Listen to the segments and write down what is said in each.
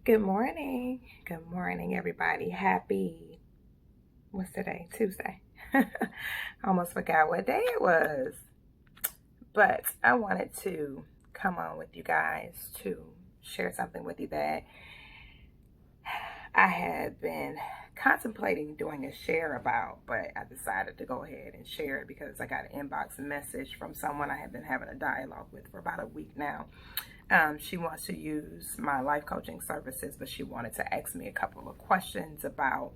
Good morning. Good morning, everybody. What's today? Tuesday. I almost forgot what day it was. But I wanted to come on with you guys to share something with you that I had been contemplating doing a share about, but I decided to go ahead and share it because I got an inbox message from someone I have been having a dialogue with for about a week now. She wants to use my life coaching services, but she wanted to ask me a couple of questions about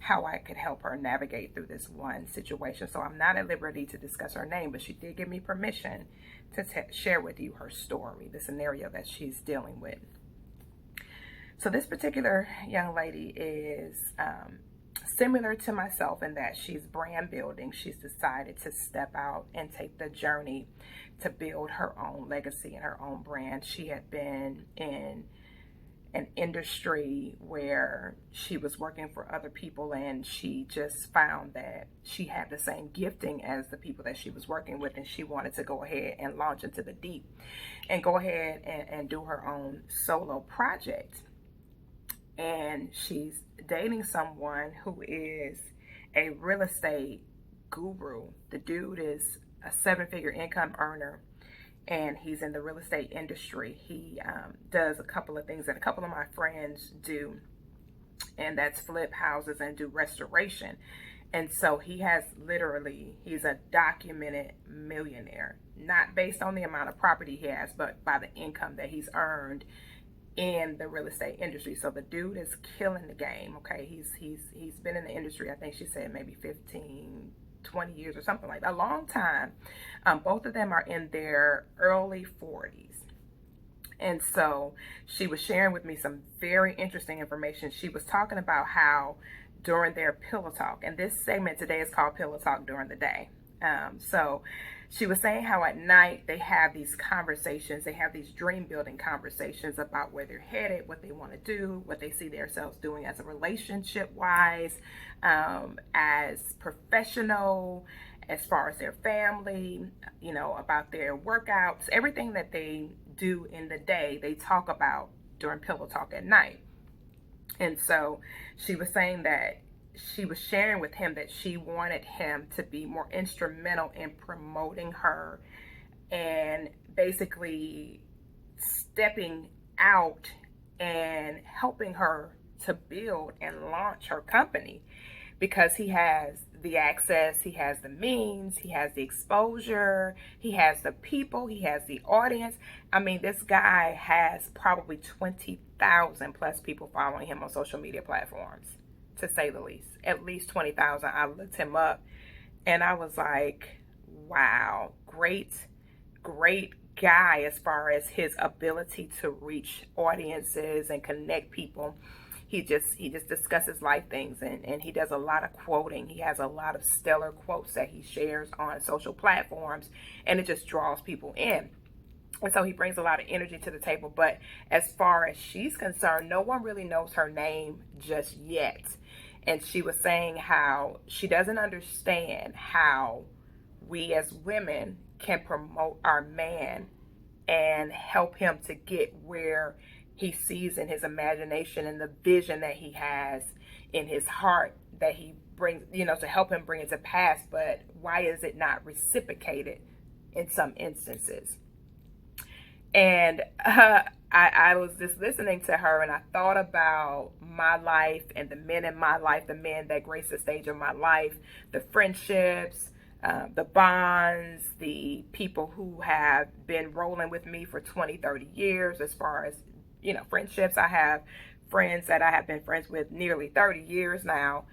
how I could help her navigate through this one situation. So I'm not at liberty to discuss her name, but she did give me permission to share with you her story, the scenario that she's dealing with. So this particular young lady is similar to myself in that she's brand building. She's decided to step out and take the journey to build her own legacy and her own brand. She had been in an industry where she was working for other people, and she just found that she had the same gifting as the people that she was working with, and she wanted to go ahead and launch into the deep and go ahead and do her own solo project. And she's dating someone who is a real estate guru. The dude is a seven-figure income earner, and he's in the real estate industry. He does a couple of things that a couple of my friends do, and that's flip houses and do restoration. And so he's a documented millionaire, not based on the amount of property he has, but by the income that he's earned in the real estate industry. So the dude is killing the game. Okay, he's been in the industry, I think she said maybe 15, 20 years or something like that, a long time. Both of them are in their early 40s. And so she was sharing with me some very interesting information. She was talking about how during their pillow talk, and this segment today is called Pillow Talk During the Day. So she was saying how at night they have these conversations, they have these dream building conversations about where they're headed, what they want to do, what they see themselves doing as a relationship wise, as professional, as far as their family, about their workouts, everything that they do in the day, they talk about during pillow talk at night. And so she was saying that she was sharing with him that she wanted him to be more instrumental in promoting her and basically stepping out and helping her to build and launch her company, because he has the access, he has the means, he has the exposure, he has the people, he has the audience. I mean, this guy has probably 20,000 plus people following him on social media platforms, to say the least. At least 20,000. I looked him up and I was like, wow, great guy as far as his ability to reach audiences and connect people. He just discusses life things, and he does a lot of quoting. He has a lot of stellar quotes that he shares on social platforms, and it just draws people in. And so he brings a lot of energy to the table. But as far as she's concerned, no one really knows her name just yet. And she was saying how she doesn't understand how we as women can promote our man and help him to get where he sees in his imagination and the vision that he has in his heart that he brings, to help him bring it to pass. But why is it not reciprocated in some instances? And I was just listening to her, and I thought about my life and the men in my life, the men that grace the stage of my life, the friendships, the bonds, the people who have been rolling with me for 20, 30 years. As far as, friendships, I have friends that I have been friends with nearly 30 years now,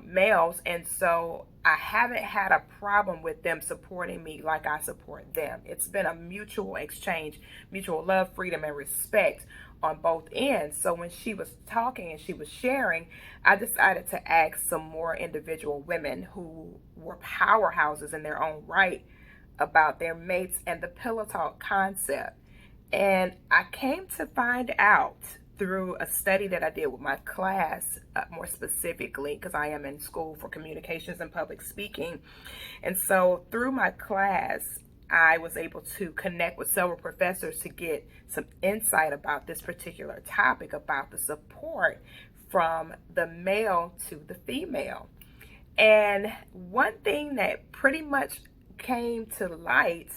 males. And so I haven't had a problem with them supporting me like I support them. It's been a mutual exchange, mutual love, freedom, and respect on both ends. So when she was talking and she was sharing, I decided to ask some more individual women who were powerhouses in their own right about their mates and the pillow talk concept. And I came to find out through a study that I did with my class, more specifically, because I am in school for communications and public speaking. And so through my class, I was able to connect with several professors to get some insight about this particular topic, about the support from the male to the female. And one thing that pretty much came to light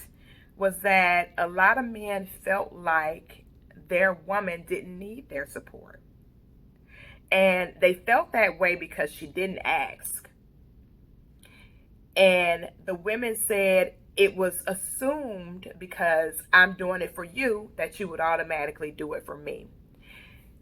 was that a lot of men felt like their woman didn't need their support. And they felt that way because she didn't ask. And the women said it was assumed because I'm doing it for you that you would automatically do it for me.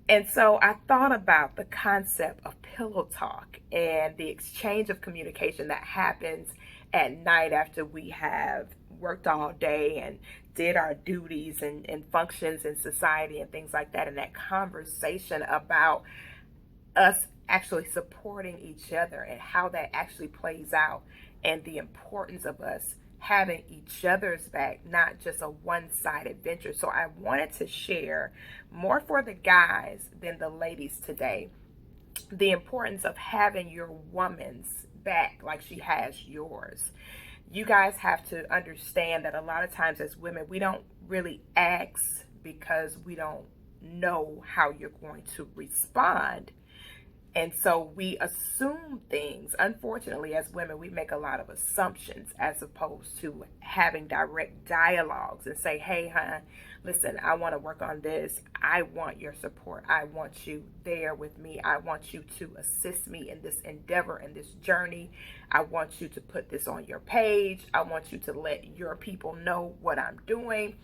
And so I thought about the concept of pillow talk and the exchange of communication that happens at night after we have worked all day and did our duties and functions in society and things like that. And that conversation about us actually supporting each other and how that actually plays out, and the importance of us having each other's back, not just a one-sided venture. So I wanted to share more for the guys than the ladies today, the importance of having your woman's back like she has yours. You guys have to understand that a lot of times as women, we don't really ask because we don't know how you're going to respond. And so we assume things. Unfortunately, as women, we make a lot of assumptions as opposed to having direct dialogues and say, hey, hon, listen, I want to work on this. I want your support. I want you there with me. I want you to assist me in this endeavor, in this journey. I want you to put this on your page. I want you to let your people know what I'm doing.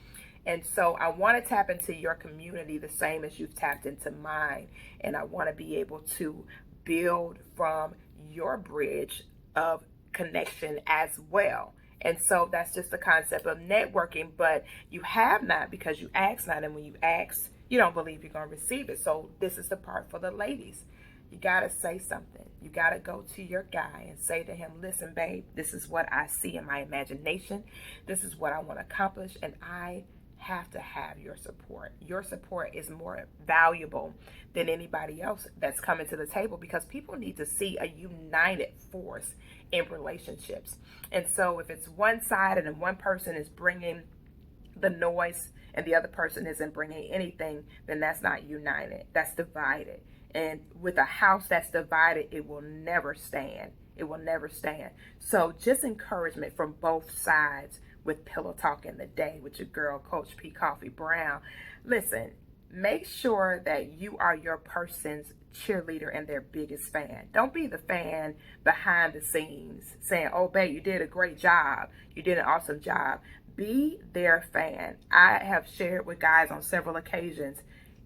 And so I want to tap into your community the same as you've tapped into mine. And I want to be able to build from your bridge of connection as well. And so that's just the concept of networking. But you have not because you ask not. And when you ask, you don't believe you're going to receive it. So this is the part for the ladies. You got to say something. You got to go to your guy and say to him, listen, babe, this is what I see in my imagination. This is what I want to accomplish. And I have to have your support. Your support is more valuable than anybody else that's coming to the table, because people need to see a united force in relationships. And so if it's one-sided and one person is bringing the noise and the other person isn't bringing anything, then that's not united. That's divided. And with a house that's divided, it will never stand. It will never stand. So just encouragement from both sides with Pillow Talk in the Day with your girl, Coach P. Koffe Brown. Listen, make sure that you are your person's cheerleader and their biggest fan. Don't be the fan behind the scenes saying, oh, babe, you did a great job. You did an awesome job. Be their fan. I have shared with guys on several occasions,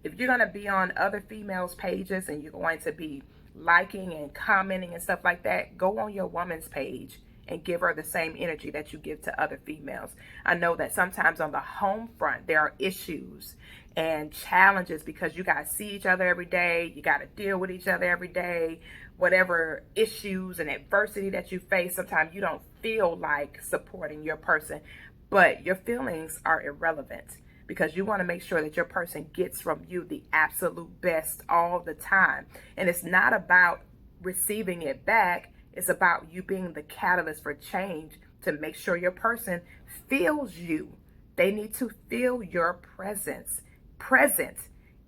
if you're going to be on other females' pages and you're going to be liking and commenting and stuff like that, go on your woman's page and give her the same energy that you give to other females. I know that sometimes on the home front, there are issues and challenges because you guys see each other every day. You got to deal with each other every day. Whatever issues and adversity that you face, sometimes you don't feel like supporting your person, but your feelings are irrelevant because you want to make sure that your person gets from you the absolute best all the time. And it's not about receiving it back. It's about you being the catalyst for change to make sure your person feels you. They need to feel your present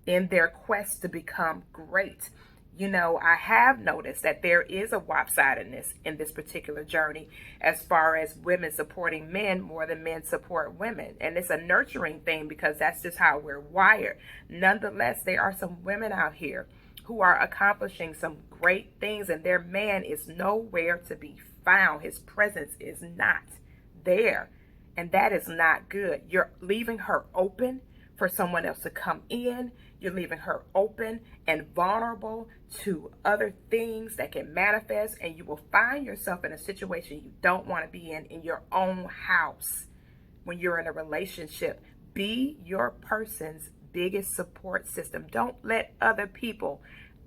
in their quest to become great. You know, I have noticed that there is a lopsidedness in this particular journey as far as women supporting men more than men support women. And it's a nurturing thing because that's just how we're wired. Nonetheless, there are some women out here who are accomplishing some great things and their man is nowhere to be found. His presence is not there. And that is not good. You're leaving her open for someone else to come in. You're leaving her open and vulnerable to other things that can manifest, and you will find yourself in a situation you don't want to be in your own house when you're in a relationship. Be your person's biggest support system. Don't let other people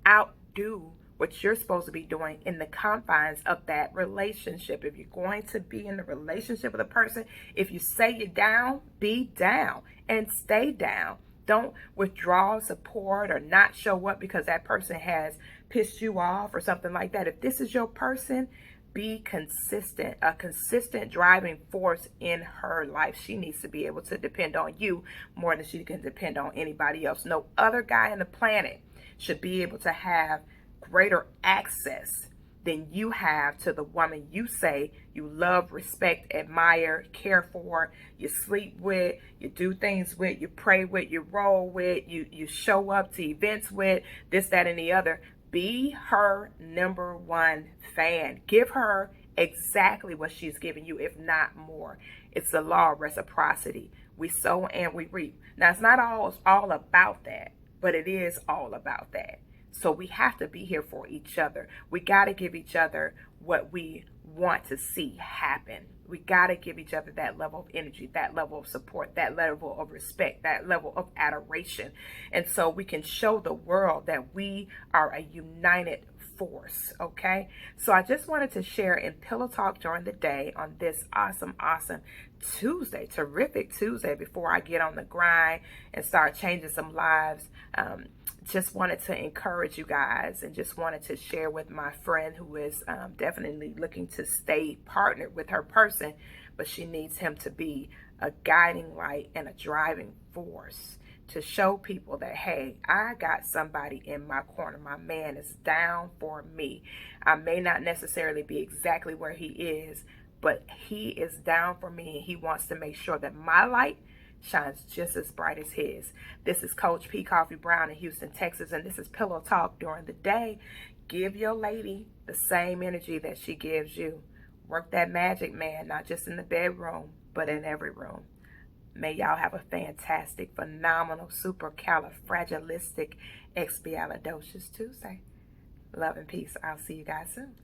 outdo what you're supposed to be doing in the confines of that relationship. If you're going to be in a relationship with a person, if you say you're down, be down and stay down. Don't withdraw support or not show up because that person has pissed you off or something like that. If this is your person, be consistent, a consistent driving force in her life. She needs to be able to depend on you more than she can depend on anybody else. No other guy on the planet should be able to have greater access than you have to the woman you say you love, respect, admire, care for, you sleep with, you do things with, you pray with, you roll with, you show up to events with, this, that, and the other. Be her number one fan. Give her exactly what she's giving you, if not more. It's the law of reciprocity. We sow and we reap. Now, it's not all about that, but it is all about that. So we have to be here for each other. We got to give each other what we want to see happen. We got to give each other that level of energy, that level of support, that level of respect, that level of adoration. And so we can show the world that we are a united force, okay? So I just wanted to share in Pillow Talk during the day on this awesome Tuesday, terrific Tuesday, before I get on the grind and start changing some lives. Just wanted to encourage you guys, and just wanted to share with my friend who is definitely looking to stay partnered with her person, but she needs him to be a guiding light and a driving force to show people that, hey, I got somebody in my corner. My man is down for me. I may not necessarily be exactly where he is, but he is down for me, and he wants to make sure that my light shines just as bright as his. This is Coach P. Koffe Brown in Houston, Texas, and this is Pillow Talk during the day. Give your lady the same energy that she gives you. Work that magic, man, not just in the bedroom, but in every room. May y'all have a fantastic, phenomenal, supercalifragilistic, expialidocious Tuesday. Love and peace. I'll see you guys soon.